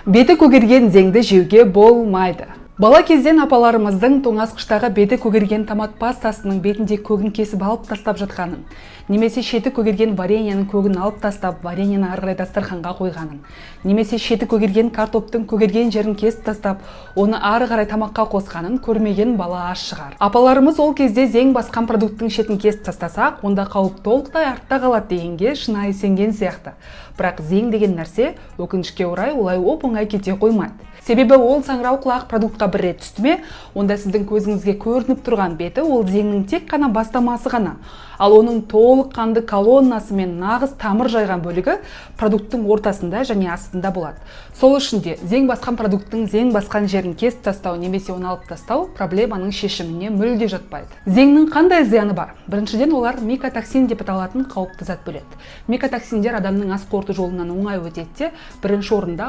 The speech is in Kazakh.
Беті көгерген зеңді жеуге болмайды. Бала кезден апаларымыздың тоңазғыштағы беті көгерген томат пастасының бетінде көгін кесіп алып тастап жатқанын, немесе шеті көгерген вареньяның көгін алып тастап, вареньяны ары қарай дастарханға қойғанын, немесе шеті көгерген картоптың көгерген жерін кесіп тастап, оны ары қарай тамаққа қосқанын көрмеген бала аз шығар. Апаларымыз ол кезде зең басқан продукттың шетін кесіп тастасақ, онда қауіп толықтай артта қалады дегенге шынайы сенген сияқты. Бірақ зең деген нәрсе өкінішке орай олай оп-оңай кете қоймайды. Себебі ол саңырау құлақ продуктқа бір рет түсті ме, онда сіздің көзіңізге көрініп тұрған беті ол зеңнің тек қана бастамасы ғана. Ал оның толыққанды колоннасы мен нағыз тамыр жайған бөлігі продукттың ортасында және астында болады. Сол үшін де зең басқан продукттың зең басқан жерін кесіп тастау немесе оны алып тастау проблеманың шешіміне мүлде жатпайды. Зеңнің қандай зияны бар? Біріншіден, олар микотоксин деп аталатын қауіпті зат бөледі. Микотоксиндер адамның ас қорыту жолынан оңай өтеді де, бірінші орында